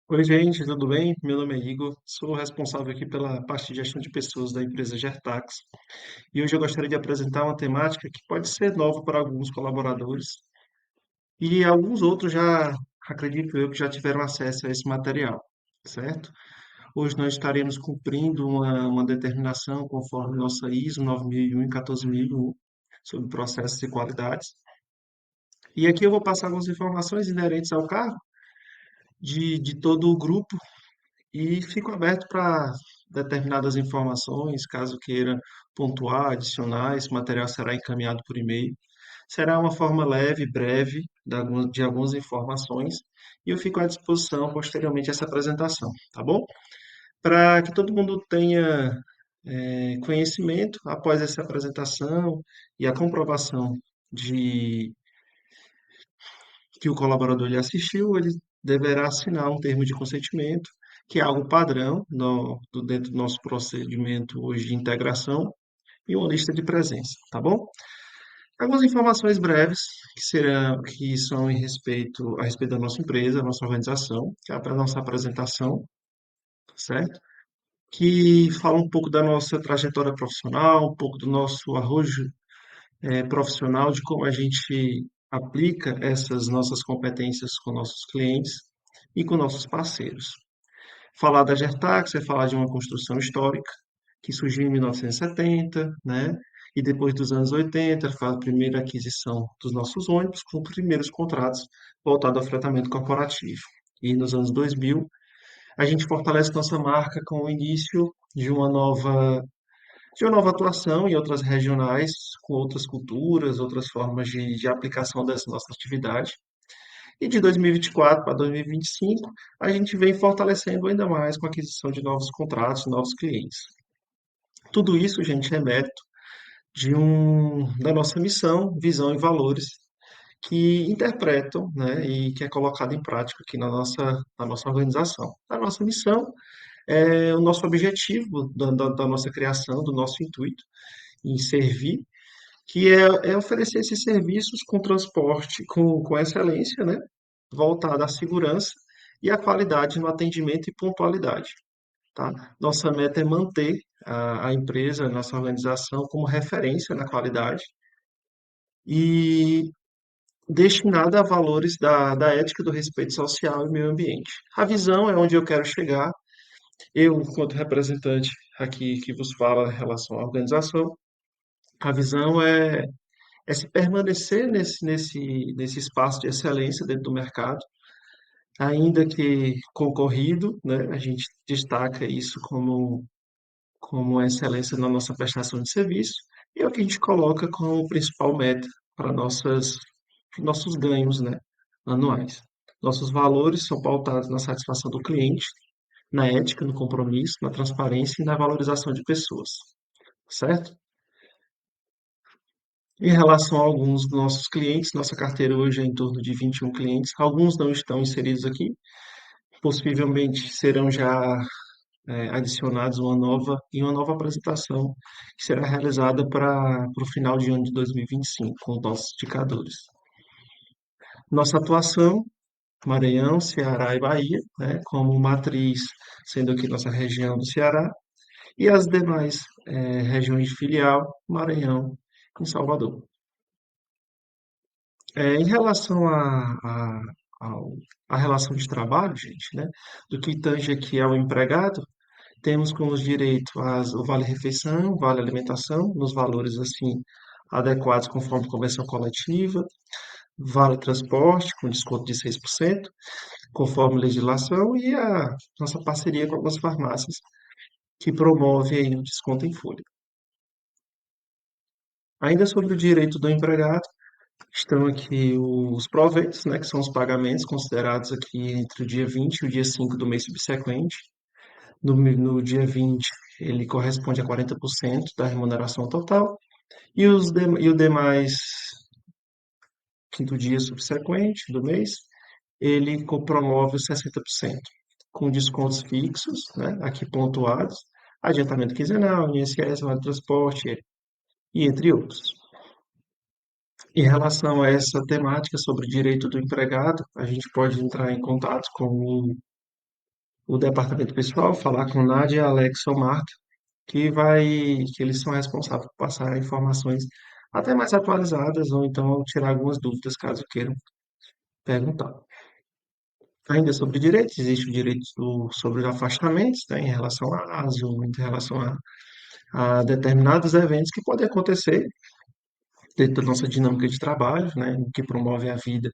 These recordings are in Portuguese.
Oi, gente, tudo bem? Meu nome é Igor, sou responsável aqui pela parte de gestão de pessoas da empresa Gertax. E hoje eu gostaria de apresentar uma temática que pode ser nova para alguns colaboradores e alguns outros já, acredito eu, que já tiveram acesso a esse material, certo? Hoje nós estaremos cumprindo uma determinação conforme nossa ISO 9001 e 14001 sobre processos e qualidades. E aqui eu vou passar algumas informações inerentes ao cargo de todo o grupo. E fico aberto para determinadas informações, caso queira pontuar, adicionar, esse material será encaminhado por e-mail. Será uma forma leve, breve, de algumas informações, e eu fico à disposição posteriormente a essa apresentação, tá bom? Para que todo mundo tenha conhecimento após essa apresentação e a comprovação de que o colaborador lhe assistiu, ele deverá assinar um termo de consentimento, que é algo padrão dentro do nosso procedimento hoje de integração, e uma lista de presença, tá bom? Algumas informações breves que são a respeito da nossa empresa, da nossa organização, que é a nossa apresentação, certo? Que fala um pouco da nossa trajetória profissional, um pouco do nosso arrojo profissional, de como a gente aplica essas nossas competências com nossos clientes e com nossos parceiros. Falar da Gertax é falar de uma construção histórica que surgiu em 1970, né? E depois dos anos 80, faz a primeira aquisição dos nossos ônibus com os primeiros contratos voltados ao fretamento corporativo. E nos anos 2000, a gente fortalece nossa marca com o início de uma nova atuação em outras regionais, com outras culturas, outras formas de aplicação dessa nossa atividade. E de 2024 para 2025, a gente vem fortalecendo ainda mais com a aquisição de novos contratos, novos clientes. Tudo isso, gente, é mérito da nossa missão, visão e valores que interpretam, né, e que é colocado em prática aqui na nossa organização. A nossa missão é o nosso objetivo da nossa criação, do nosso intuito em servir, que é oferecer esses serviços com transporte, com excelência, né? Voltada à segurança e à qualidade no atendimento e pontualidade, tá? Nossa meta é manter a empresa, a nossa organização como referência na qualidade e destinada a valores da ética, do respeito social e meio ambiente. A visão é onde eu quero chegar. Eu, enquanto representante aqui que vos fala em relação à organização, a visão é se permanecer nesse espaço de excelência dentro do mercado, ainda que concorrido, né? A gente destaca isso como excelência na nossa prestação de serviço, e é o que a gente coloca como principal meta para nossos ganhos, né? Anuais. Nossos valores são pautados na satisfação do cliente, na ética, no compromisso, na transparência e na valorização de pessoas, certo? Em relação a alguns dos nossos clientes, nossa carteira hoje é em torno de 21 clientes. Alguns não estão inseridos aqui, possivelmente serão já adicionados em uma nova apresentação que será realizada para o final de ano de 2025, com os nossos indicadores. Nossa atuação, Maranhão, Ceará e Bahia, né, como matriz, sendo aqui nossa região do Ceará, e as demais regiões de filial, Maranhão e Salvador. Em relação ao- à relação de trabalho, gente, né, do que tange aqui ao empregado, temos como direito o vale-refeição, vale-alimentação, nos valores assim adequados conforme convenção coletiva, vale-transporte, com desconto de 6%, conforme legislação, e a nossa parceria com algumas farmácias, que promove aí o desconto em folha. Ainda sobre o direito do empregado, estão aqui os proventos, né, que são os pagamentos considerados aqui entre o dia 20 e o dia 5 do mês subsequente. No dia 20, ele corresponde a 40% da remuneração total, e o demais quinto dia subsequente do mês, ele promove os 60%, com descontos fixos, né, aqui pontuados, adiantamento quinzenal, INSS, vale transporte, e entre outros. Em relação a essa temática sobre direito do empregado, a gente pode entrar em contato com o departamento pessoal, falar com Nádia, Alex ou Marta, que eles são responsáveis por passar informações até mais atualizadas ou então tirar algumas dúvidas caso queiram perguntar. Ainda sobre direitos, existe o direito sobre os afastamentos, né, em relação a ASO, em relação a determinados eventos que podem acontecer dentro da nossa dinâmica de trabalho, né, o que promove a vida,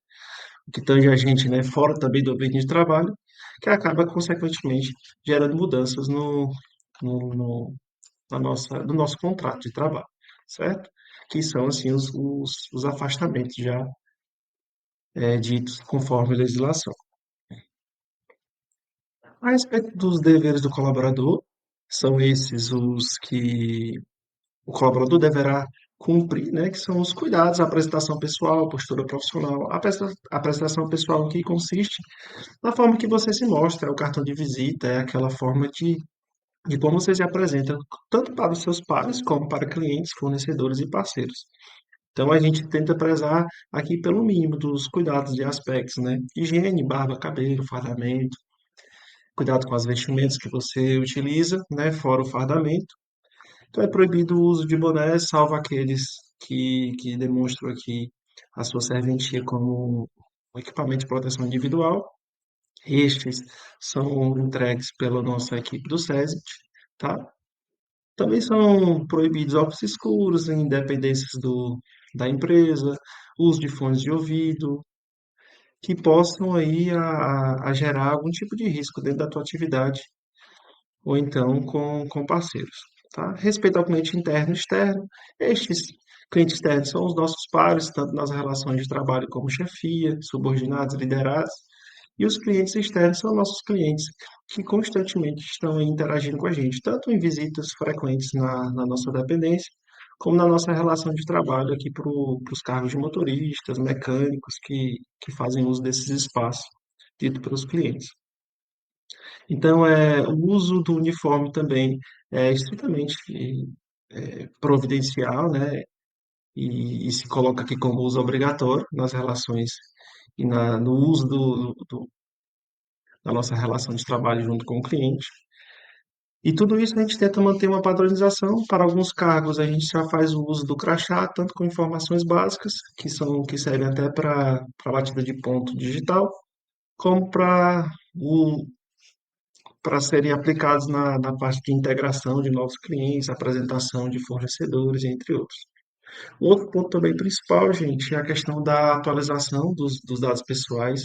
o que tange a gente, né, fora também do ambiente de trabalho, que acaba, consequentemente, gerando mudanças no nosso contrato de trabalho, certo? Que são, assim, os afastamentos já ditos conforme a legislação. A respeito dos deveres do colaborador, são esses os que o colaborador deverá cumprir, né, que são os cuidados, a apresentação pessoal, a postura profissional. A apresentação pessoal que consiste na forma que você se mostra, é o cartão de visita, é aquela forma de como você se apresenta, tanto para os seus pares, como para clientes, fornecedores e parceiros. Então, a gente tenta prezar aqui pelo mínimo dos cuidados de aspectos, né? Higiene, barba, cabelo, fardamento, cuidado com as vestimentas que você utiliza, né? Fora o fardamento. Então, é proibido o uso de bonés, salvo aqueles que demonstram aqui a sua serventia como um equipamento de proteção individual. Estes são entregues pela nossa equipe do SESI, tá? Também são proibidos óculos escuros em dependências da empresa, uso de fones de ouvido, que possam aí a gerar algum tipo de risco dentro da tua atividade ou então com parceiros. Tá? Respeito ao cliente interno e externo, estes clientes externos são os nossos pares, tanto nas relações de trabalho como chefia, subordinados, liderados, e os clientes externos são nossos clientes que constantemente estão aí interagindo com a gente, tanto em visitas frequentes na nossa dependência, como na nossa relação de trabalho aqui para os cargos de motoristas, mecânicos que fazem uso desses espaços dito pelos clientes. Então, o uso do uniforme também é estritamente providencial, né? E se coloca aqui como uso obrigatório nas relações e no uso da nossa relação de trabalho junto com o cliente. E tudo isso a gente tenta manter uma padronização. Para alguns cargos, a gente já faz o uso do crachá, tanto com informações básicas, que servem até para batida de ponto digital, como para serem aplicados na parte de integração de novos clientes, apresentação de fornecedores, entre outros. Um outro ponto também principal, gente, é a questão da atualização dos dados pessoais.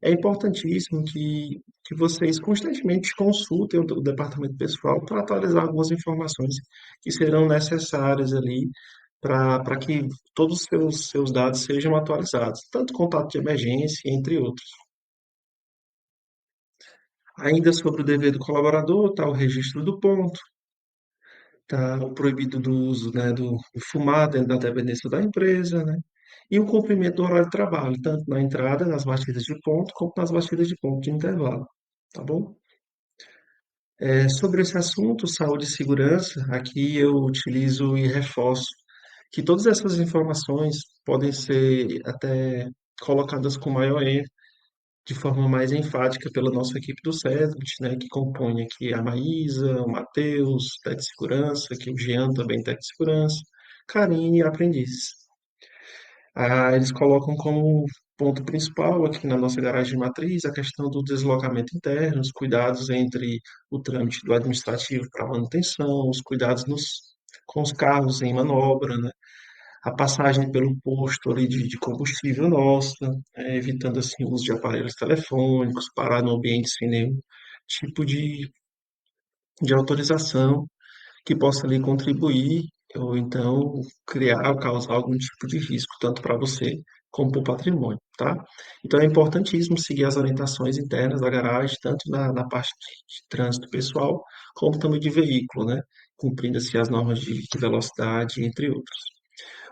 É importantíssimo que vocês constantemente consultem o departamento pessoal para atualizar algumas informações que serão necessárias ali para que todos os seus dados sejam atualizados, tanto contato de emergência, entre outros. Ainda sobre o dever do colaborador, está o registro do ponto, está o proibido do uso, né, do fumar dentro da dependência da empresa, né, e o cumprimento do horário de trabalho, tanto na entrada, nas batidas de ponto, como nas batidas de ponto de intervalo, tá bom? Sobre esse assunto, saúde e segurança, aqui eu utilizo e reforço que todas essas informações podem ser até colocadas com maior ênfase de forma mais enfática pela nossa equipe do SESBIT, né, que compõe aqui a Maísa, o Matheus, Tec Segurança, aqui o Jean também Tec Segurança, Karine e Aprendizes. Eles colocam como ponto principal aqui na nossa garagem matriz a questão do deslocamento interno, os cuidados entre o trâmite do administrativo para manutenção, os cuidados com os carros em manobra, né? A passagem pelo posto ali de combustível nossa, evitando assim o uso de aparelhos telefônicos, parar no ambiente sem nenhum tipo de autorização que possa ali contribuir ou então criar ou causar algum tipo de risco, tanto para você como para o patrimônio, tá? Então é importantíssimo seguir as orientações internas da garagem, tanto na parte de trânsito pessoal, como também de veículo, né? Cumprindo-se as normas de velocidade, entre outros.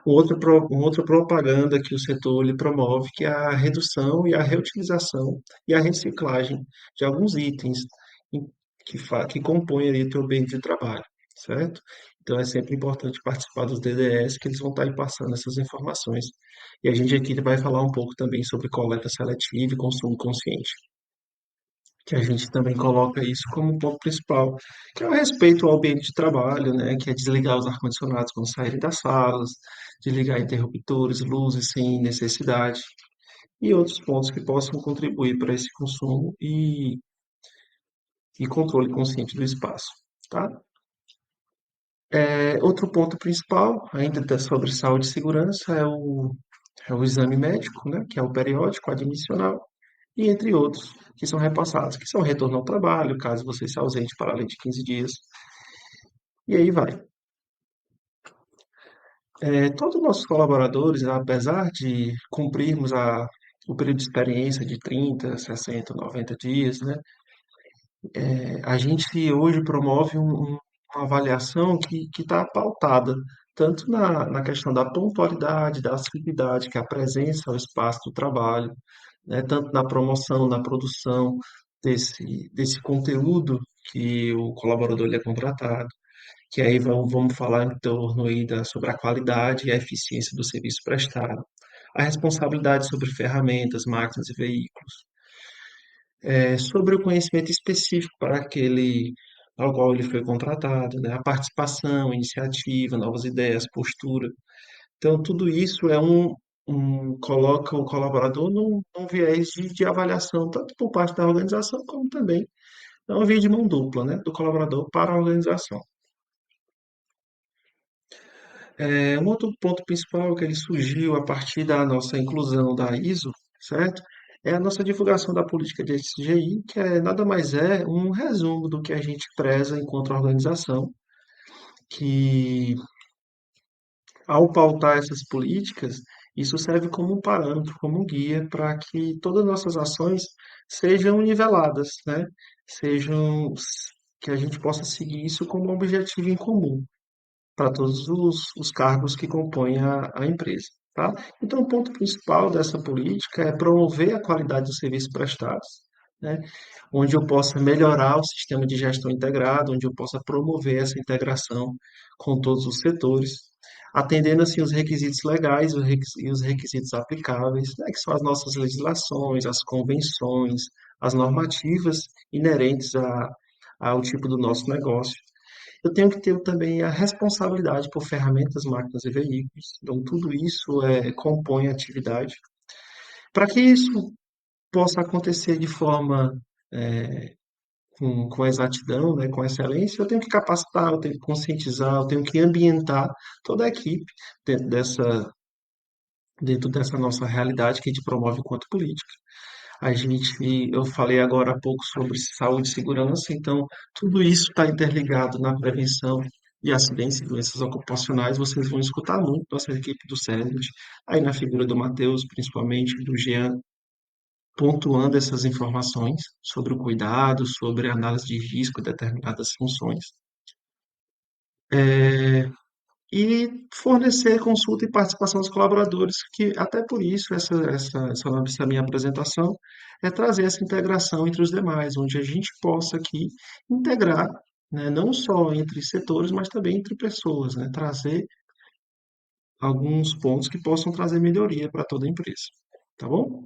Uma outra propaganda que o setor ele promove, que é a redução e a reutilização e a reciclagem de alguns itens em- que compõem ali o teu bem de trabalho, certo? Então é sempre importante participar dos DDS, que eles vão estar aí passando essas informações. E a gente aqui vai falar um pouco também sobre coleta seletiva e consumo consciente. que a gente também coloca isso como ponto principal, que é o respeito ao ambiente de trabalho, né? Que é desligar os ar-condicionados quando saírem das salas, desligar interruptores, luzes sem necessidade, e outros pontos que possam contribuir para esse consumo e controle consciente do espaço, tá? Outro ponto principal, sobre saúde e segurança, é o exame médico, né? Que é o periódico admissional, e entre outros, que são repassados, que são retorno ao trabalho, caso você se ausente para além de 15 dias, e aí vai. Todos os nossos colaboradores, apesar de cumprirmos o período de experiência de 30, 60, 90 dias, né, a gente hoje promove uma avaliação que está pautada tanto na questão da pontualidade, da assiduidade, que é a presença ao espaço do trabalho, né, tanto na promoção, na produção desse conteúdo que o colaborador ele é contratado, que aí vamos falar em torno aí sobre a qualidade e a eficiência do serviço prestado, a responsabilidade sobre ferramentas, máquinas e veículos, sobre o conhecimento específico para aquele ao qual ele foi contratado, né, a participação, iniciativa, novas ideias, postura. Então, tudo isso coloca o colaborador num viés de avaliação, tanto por parte da organização, como também é uma via de mão dupla, né, do colaborador para a organização. Um outro ponto principal que ele surgiu a partir da nossa inclusão da ISO, certo? É a nossa divulgação da política de SGI, que nada mais é um resumo do que a gente preza enquanto organização, que ao pautar essas políticas, isso serve como um parâmetro, como um guia para que todas as nossas ações sejam niveladas, né? Sejam que a gente possa seguir isso como um objetivo em comum para todos os cargos que compõem a empresa, tá? Então, o ponto principal dessa política é promover a qualidade dos serviços prestados, né? Onde eu possa melhorar o sistema de gestão integrado, onde eu possa promover essa integração com todos os setores, atendendo assim os requisitos legais e os requisitos aplicáveis, né? Que são as nossas legislações, as convenções, as normativas inerentes ao tipo do nosso negócio. Eu tenho que ter também a responsabilidade por ferramentas, máquinas e veículos. Então, tudo isso compõe a atividade. Para que isso possa acontecer de forma com exatidão, né, com excelência, eu tenho que capacitar, eu tenho que conscientizar, eu tenho que ambientar toda a equipe dentro dentro dessa nossa realidade que a gente promove enquanto política. Eu falei agora há pouco sobre saúde e segurança, então tudo isso está interligado na prevenção de acidentes e doenças ocupacionais. Vocês vão escutar muito nossa equipe do CERT, aí na figura do Matheus, principalmente do Jean, pontuando essas informações sobre o cuidado, sobre a análise de risco de determinadas funções. E fornecer consulta e participação dos colaboradores, que até por isso essa minha apresentação é trazer essa integração entre os demais, onde a gente possa aqui integrar, né, não só entre setores, mas também entre pessoas, né, trazer alguns pontos que possam trazer melhoria para toda a empresa, tá bom?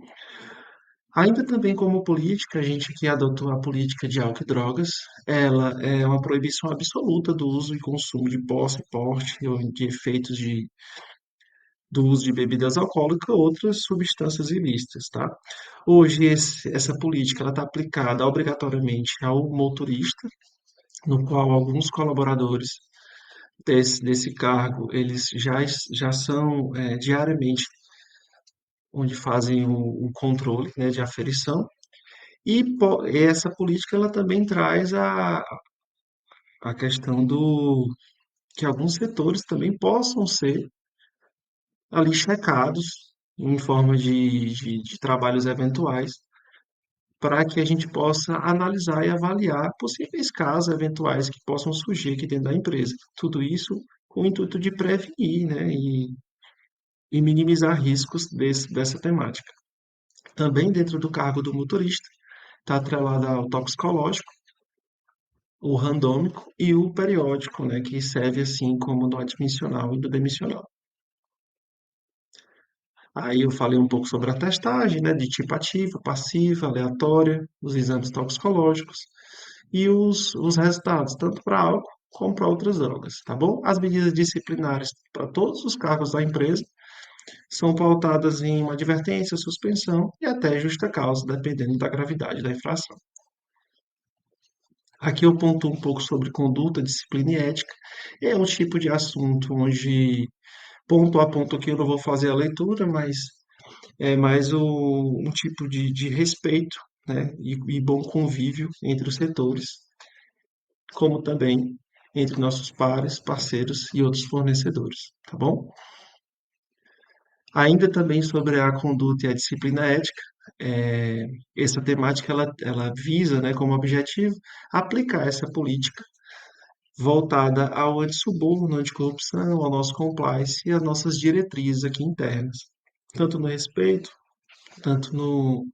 Ainda também como política, a gente que adotou a política de álcool e drogas, ela é uma proibição absoluta do uso e consumo de posse, porte ou de efeitos do uso de bebidas alcoólicas ou outras substâncias ilícitas, tá? Hoje essa política ela está aplicada obrigatoriamente ao motorista, no qual alguns colaboradores desse cargo eles já são diariamente onde fazem o controle, né, de aferição. E essa política ela também traz a questão do que alguns setores também possam ser ali checados em forma de trabalhos eventuais, para que a gente possa analisar e avaliar possíveis casos eventuais que possam surgir aqui dentro da empresa. Tudo isso com o intuito de prevenir, né, e minimizar riscos dessa temática. Também dentro do cargo do motorista, está atrelado ao toxicológico, o randômico e o periódico, né, que serve assim como do admissional e do demissional. Aí eu falei um pouco sobre a testagem, né, de tipo ativa, passiva, aleatória, os exames toxicológicos e os resultados, tanto para álcool como para outras drogas, tá bom? As medidas disciplinares para todos os cargos da empresa são pautadas em uma advertência, suspensão e até justa causa, dependendo da gravidade da infração. Aqui eu ponto um pouco sobre conduta, disciplina e ética. É um tipo de assunto onde, ponto a ponto aqui eu não vou fazer a leitura, mas é mais um tipo de respeito, né, e bom convívio entre os setores, como também entre nossos pares, parceiros e outros fornecedores, tá bom? Ainda também sobre a conduta e a disciplina ética, é, essa temática ela visa, né, como objetivo, aplicar essa política voltada ao antissuborno, anticorrupção, ao nosso compliance e às nossas diretrizes aqui internas, tanto no respeito, tanto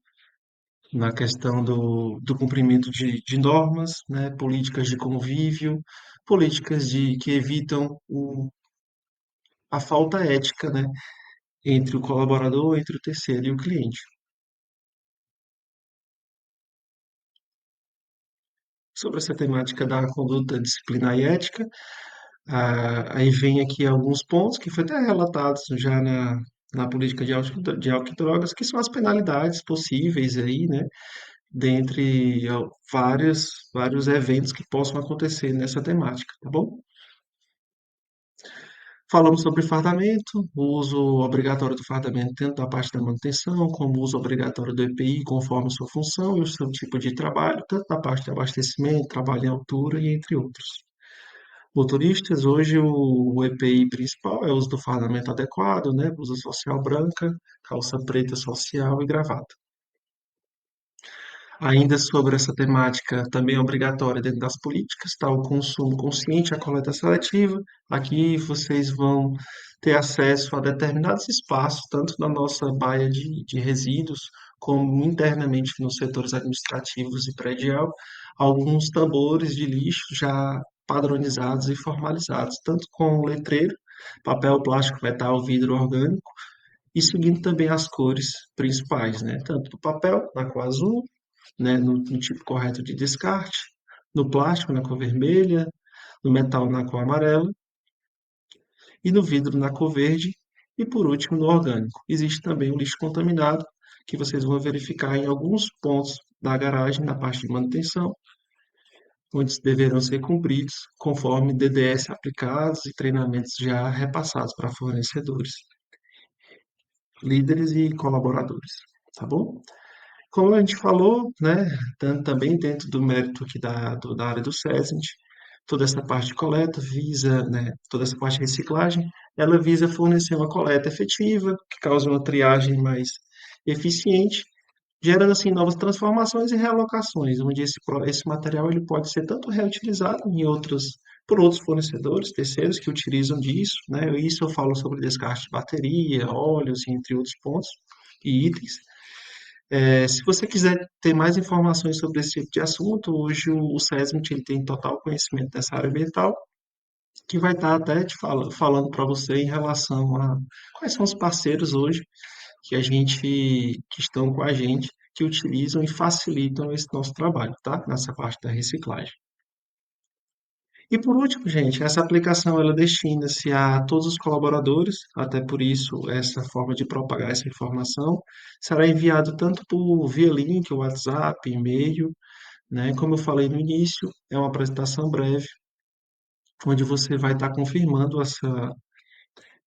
na questão do cumprimento de normas, né, políticas de convívio, políticas que evitam a falta ética, né, entre o colaborador, entre o terceiro e o cliente. Sobre essa temática da conduta disciplinar e ética, aí vem aqui alguns pontos que foram até relatados já na política de álcool e drogas, que são as penalidades possíveis aí, né, dentre vários eventos que possam acontecer nessa temática, tá bom? Falamos sobre fardamento, o uso obrigatório do fardamento tanto da parte da manutenção, como o uso obrigatório do EPI, conforme sua função e o seu tipo de trabalho, tanto da parte de abastecimento, trabalho em altura e entre outros. Motoristas, hoje o EPI principal é o uso do fardamento adequado, né? Blusa social branca, calça preta social e gravata. Ainda sobre essa temática, também é obrigatória dentro das políticas, está o consumo consciente, a coleta seletiva. Aqui vocês vão ter acesso a determinados espaços, tanto na nossa baia de resíduos, como internamente nos setores administrativos e predial, alguns tambores de lixo já padronizados e formalizados, tanto com letreiro, papel, plástico, metal, vidro orgânico, e seguindo também as cores principais, né? Tanto do papel, na cor azul, né, no tipo correto de descarte, no plástico na cor vermelha, no metal na cor amarela e no vidro na cor verde e por último no orgânico. Existe também o lixo contaminado que vocês vão verificar em alguns pontos da garagem na parte de manutenção, onde deverão ser cumpridos conforme DDS aplicados e treinamentos já repassados para fornecedores, líderes e colaboradores, tá bom? Como a gente falou, né, também dentro do mérito aqui da área do SESMIT, toda essa parte de coleta visa, né, toda essa parte de reciclagem, ela visa fornecer uma coleta efetiva, que cause uma triagem mais eficiente, gerando assim novas transformações e realocações, onde esse material ele pode ser tanto reutilizado por outros fornecedores, terceiros que utilizam disso, né? Isso eu falo sobre descarte de bateria, óleos, entre outros pontos e itens. Se você quiser ter mais informações sobre esse tipo de assunto, hoje o SESMIT ele tem total conhecimento dessa área ambiental, que vai estar até falando para você em relação a quais são os parceiros hoje que estão com a gente, que utilizam e facilitam esse nosso trabalho, tá? Nessa parte da reciclagem. E por último, gente, essa aplicação ela destina-se a todos os colaboradores, até por isso essa forma de propagar essa informação será enviado tanto por via link, WhatsApp, e-mail, né? Como eu falei no início, é uma apresentação breve, onde você vai estar confirmando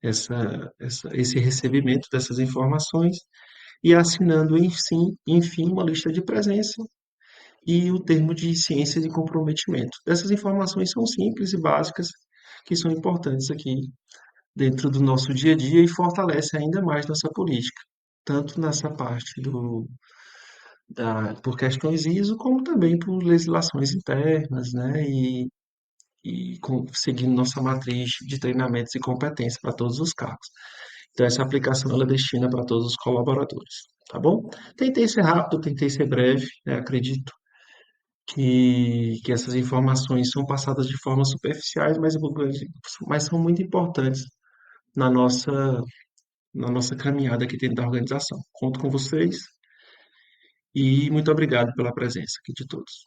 esse recebimento dessas informações e assinando, enfim, uma lista de presença e o termo de ciência de comprometimento. Essas informações são simples e básicas, que são importantes aqui dentro do nosso dia a dia e fortalece ainda mais nossa política, tanto nessa parte por questões ISO, como também por legislações internas, né? Seguindo nossa matriz de treinamentos e competências para todos os cargos. Então, essa aplicação ela destina para todos os colaboradores, tá bom? Tentei ser rápido, tentei ser breve, né? Acredito que essas informações são passadas de forma superficiais, mas são muito importantes na na nossa caminhada aqui dentro da organização. Conto com vocês e muito obrigado pela presença aqui de todos.